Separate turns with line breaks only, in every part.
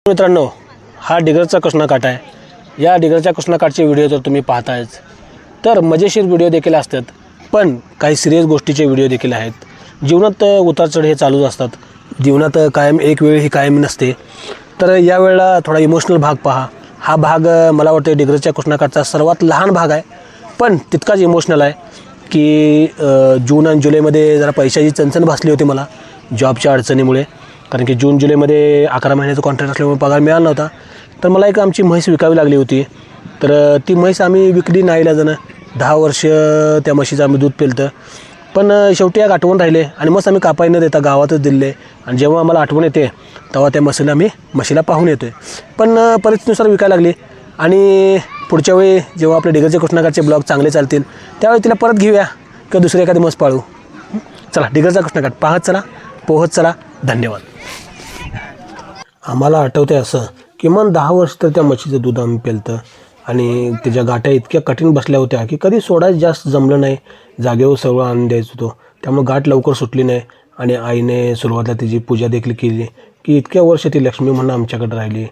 मित्रांनो, हा डिगरचा कृष्णाकाठ आहे। या डिगरच्या कृष्णाकाठचे व्हिडिओ जर तुम्ही पाहतायच तर मजेशीर व्हिडिओ देखील असतात, पण काही सिरियस गोष्टीचे व्हिडिओ देखील आहेत। जीवनात उतारचढ हे चालूच असतात। जीवनात कायम एक वेळ ही कायम नसते। तर या वेळेला थोडा इमोशनल भाग पहा। हा भाग मला वाटते डिगरच्या कृष्णाकाठचा सर्वात लहान भाग आहे, पण तितकाच इमोशनल आहे की जून आणि जुलैमध्ये जरा पैशाची चणचण भासली होती मला जॉबच्या अडचणीमुळे। कारण की जून जुलैमध्ये 11 महिन्याचा कॉन्ट्रॅक्ट असल्यामुळे पगार मिळाला नव्हता। तर मला एक आमची म्हैस विकावी लागली होती। तर ती म्हैस आम्ही विकली नाईलाजानं। 10 वर्ष त्या म्हशीचं आम्ही दूध पिलतं, पण शेवटी एक आठवण राहिले आणि मस्त आम्ही कापाई न देता गावातच दिले। आणि जेव्हा आम्हाला आठवण येते तेव्हा त्या म्हशीला पाहून येतोय, पण परिस्थितीनुसार विकायला लागली। आणि पुढच्या वेळी जेव्हा आपले डिगरचे कृष्णाकाठचे ब्लॉग चांगले चालतील त्यावेळी तिला परत घेऊया किंवा दुसरी एखादी म्हस पाळू। चला, डिगरचा कृष्णाकाठ पाहत चला, पोहत चला। धन्यवाद। आम्हाला आठवते असं किमान 10 वर्ष तर त्या म्हशीचं दूध आम्ही पिलतं आणि त्याच्या गाठ्या इतक्या कठीण बसल्या होत्या की कधी सोडायचं जास्त जमलं नाही। जागेवर सगळं आणून द्यायचं होतं, त्यामुळे गाठ लवकर सुटली नाही। आणि आईने सुरुवातीला तिची पूजा देखील केली की इतक्या वर्ष ती लक्ष्मी म्हणून आमच्याकडे राहिली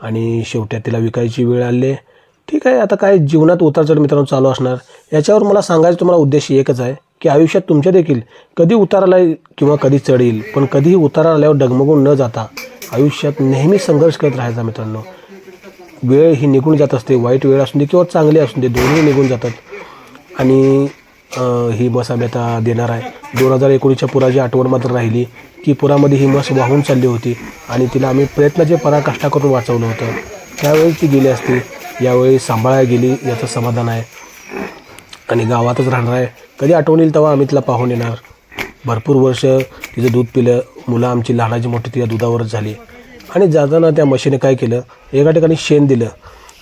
आणि शेवटी तिला विकायची वेळ आली। ठीक आहे, आता काय जीवनात उतारचढ मित्रांनो चालू असणार। याच्यावर मला सांगायचं तुम्हाला उद्देश एकच आहे की आयुष्यात तुमच्या देखील कधी उतार आला किंवा कधी चढ येईल, पण कधीही उतार आल्यावर डगमगून न जाता आयुष्यात नेहमी संघर्ष करत राहायचा मित्रांनो। वेळ ही निघून जात असते, वाईट वेळ असू दे किंवा चांगली असू दे, दोन्ही निघून जातात। आणि ही म्हस आम्ही आता देणार आहे। 2019च्या पुराची आठवण मात्र राहिली की पुरामध्ये ही म्हस वाहून चालली होती आणि तिला आम्ही प्रयत्नाचे पराकाष्ठा करून वाचवलं होतं। त्यावेळी ती गेली असती, यावेळी सांभाळायला गेली याचं समाधान आहे आणि गावातच राहणार आहे। कधी आठवण येईल तेव्हा आम्ही तिला पाहून येणार। भरपूर वर्ष तिचं दूध पिलं, मुलं आमची लहानाची मोठी तिच्या दुधावरच झाली। आणि जाताना त्या म्हशीने काय केलं, एका ठिकाणी शेण दिलं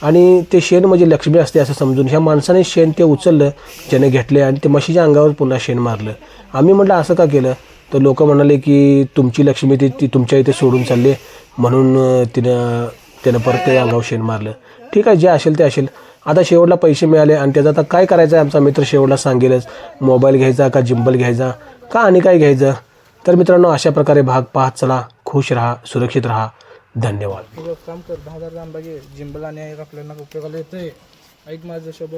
आणि ते शेण म्हणजे लक्ष्मी असते असं समजून ह्या माणसाने शेण ते उचललं, ज्याने घेतले आणि ते म्हशीच्या अंगावर पुन्हा शेण मारलं। आम्ही म्हटलं असं का केलं, तर लोक म्हणाले की तुमची लक्ष्मी ती तुमच्या इथे सोडून चालली म्हणून त्यानं परत ते अंगावर शेण मारलं। ठीक आहे, जे असेल ते असेल। आता शेवटला पैसे मिळाले आणि त्याचं आता काय करायचं आहे आमचा मित्र शेवटला सांगेलच। मोबाईल घ्यायचा का जिंबल घ्यायचा का आणि काय घ्यायचं। तर मित्रांनो, अशा प्रकारे भाग पाहत चला, खुश राहा, सुरक्षित राहा। धन्यवाद।
काम कर, 10,000 घे जिंबल आणि आपल्याला उपयोगाला येतंय। ऐक माझं शब्द